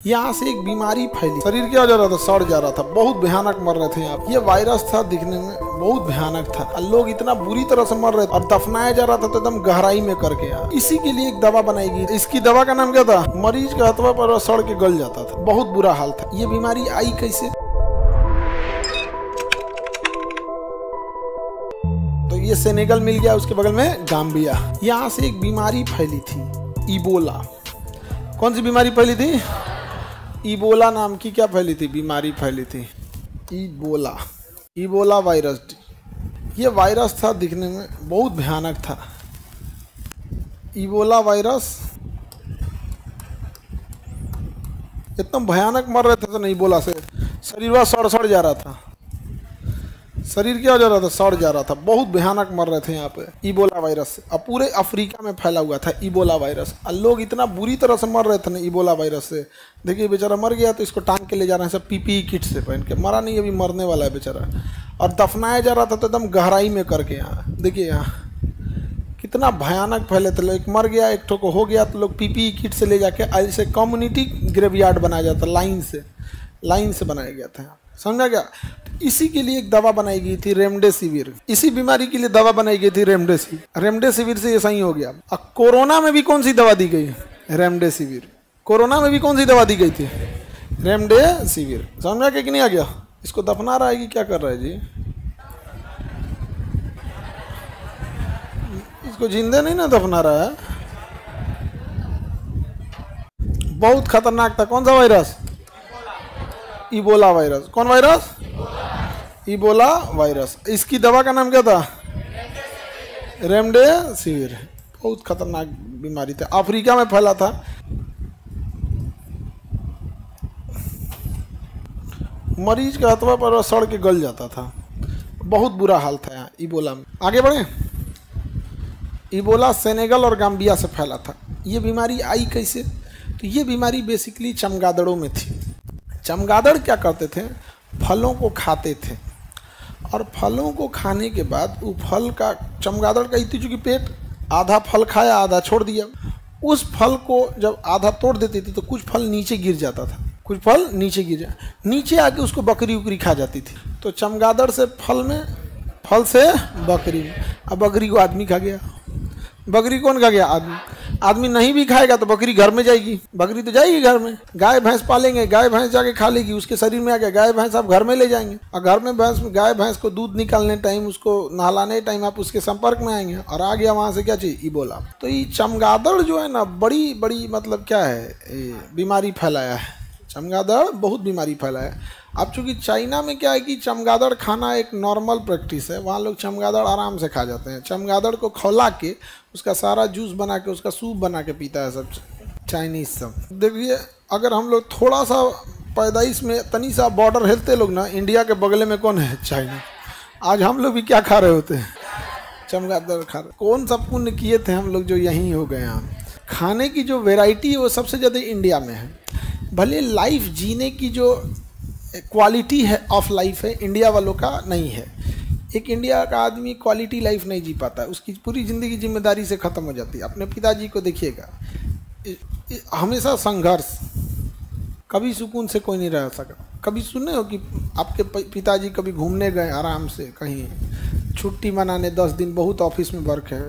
यहाँ से एक बीमारी फैली, शरीर क्या हो जा रहा था, सड़ जा रहा था, बहुत भयानक मर रहे थे यहाँ। ये वायरस था, दिखने में बहुत भयानक था और लोग इतना बुरी तरह से मर रहे थे और दफनाया जा रहा था तो एकदम गहराई में करके यार। इसी के लिए एक दवा बनाई गई। इसकी दवा का नाम क्या था? मरीज का हथवा पर सड़ के गल जाता था, बहुत बुरा हाल था। ये बीमारी आई कैसे? तो ये सेनेगल मिल गया, उसके बगल में गाम्बिया। यहाँ से एक बीमारी फैली थी, इबोला। कौन सी बीमारी फैली थी? इबोला नाम की क्या फैली थी? बीमारी फैली थी, इबोला, इबोला वायरस। ये वायरस था, दिखने में बहुत भयानक था। इबोला वायरस इतना भयानक मर रहे थे तो नहीं, इबोला से शरीर सड़ जा रहा था, शरीर क्या हो जा रहा था, सड़ जा रहा था, बहुत भयानक मर रहे थे यहाँ पे इबोला वायरस से। अब पूरे अफ्रीका में फैला हुआ था इबोला वायरस और लोग इतना बुरी तरह से मर रहे थे ना इबोला वायरस से। देखिए बेचारा मर गया तो इसको टांग के ले जा रहे हैं सब पीपीई किट से पहन के। मरा नहीं, अभी मरने वाला है बेचारा। और दफनाया जा रहा था तो एकदम गहराई में करके। यहाँ देखिए, यहाँ कितना भयानक फैले थे। एक मर गया, एक ठो को हो गया तो लोग पीपीई किट से ले जाके ऐसे कम्युनिटी ग्रेवयार्ड बनाया जाता, लाइन से बनाया गया था। समझा क्या? इसी के लिए एक दवा बनाई गई थी, रेमडेसिविर। इसी बीमारी के लिए दवा बनाई गई थी, रेमडेसिविर। रेमडेसिविर से ये सही हो गया। अब कोरोना में भी कौन सी दवा दी गई? रेमडेसिविर। कोरोना में भी कौन सी दवा दी गई थी? रेमडेसिविर। समझा कि नहीं आ गया? इसको दफना रहा है कि क्या कर रहा है जी? इसको जिंदे नहीं ना दफना रहा है। बहुत खतरनाक था। कौन सा वायरस? Ebola virus. कौन वायरस? Ebola virus. इसकी दवा का नाम क्या था? रेमडेसिविर। बहुत खतरनाक बीमारी था, अफ्रीका में फैला था। मरीज का हथवा पर सड़ के गल जाता था, बहुत बुरा हाल था यहाँ इबोला में। आगे बढ़े। इबोला सेनेगल और गाम्बिया से फैला था। ये बीमारी आई कैसे? तो ये बीमारी बेसिकली चमगादड़ों में थी। चमगादड़ क्या करते थे? फलों को खाते थे और फलों को खाने के बाद वो फल का, चमगादड़ का इतनी चूंकि पेट, आधा फल खाया आधा छोड़ दिया। उस फल को जब आधा तोड़ देती थी तो कुछ फल नीचे गिर जाता था, कुछ फल नीचे गिर जा, नीचे आके उसको बकरी उकरी खा जाती थी। तो चमगादड़ से फल से बकरी, अब बकरी को आदमी खा गया। बकरी कौन खा गया? आदमी। आदमी नहीं भी खाएगा तो बकरी घर में जाएगी, बकरी तो जाएगी घर में। गाय भैंस पालेंगे, गाय भैंस जाके खा लेगी, उसके शरीर में आ गया, गाय भैंस आप घर में ले जाएंगे और घर में गाय भैंस को दूध निकालने टाइम, उसको नहलाने टाइम आप उसके संपर्क में आएंगे और आ गया वहां से क्या चीज? इबोला। तो ये चमगादड़ जो है ना, बड़ी मतलब क्या है, बीमारी फैलाया है। चमगादड़ बहुत बीमारी फैलाया है। अब चूंकि चाइना में क्या है कि चमगादड़ खाना एक नॉर्मल प्रैक्टिस है, वहाँ लोग चमगादड़ आराम से खा जाते हैं। चमगादड़ को खौला के उसका सारा जूस बना के, उसका सूप बना के पीता है सब चाइनीज सब। देखिए, अगर हम लोग थोड़ा सा पैदाइश में तनी सा बॉर्डर हिलते लोग ना, इंडिया के बगले में कौन है? चाइना। आज हम लोग भी क्या खा रहे होते हैं? चमगादड़ खा रहे। कौन सा पुण्य किए थे हम लोग जो यहीं हो गए हम? खाने की जो वेराइटी है वो सबसे ज़्यादा इंडिया में है। भले लाइफ जीने की जो क्वालिटी है ऑफ लाइफ है, इंडिया वालों का नहीं है। एक इंडिया का आदमी क्वालिटी लाइफ नहीं जी पाता है, उसकी पूरी ज़िंदगी जिम्मेदारी से ख़त्म हो जाती है। अपने पिताजी को देखिएगा, हमेशा संघर्ष, कभी सुकून से कोई नहीं रह सका। कभी सुने हो कि आपके पिताजी कभी घूमने गए आराम से कहीं, छुट्टी मनाने 10 दिन, बहुत ऑफिस में वर्क है,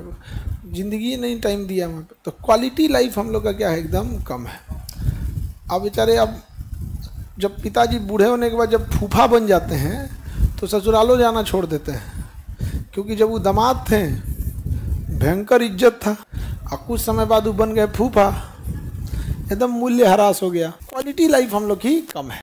ज़िंदगी नहीं टाइम दिया वहाँ पर। तो क्वालिटी लाइफ हम लोग का क्या है? एकदम कम है। अब बेचारे, अब जब पिताजी बूढ़े होने के बाद जब फूफा बन जाते हैं तो ससुरालों जाना छोड़ देते हैं, क्योंकि जब वो दामाद थे भयंकर इज्जत था और कुछ समय बाद वो बन गए फूफा, एकदम मूल्य ह्रास हो गया। क्वालिटी लाइफ हम लोग की कम है।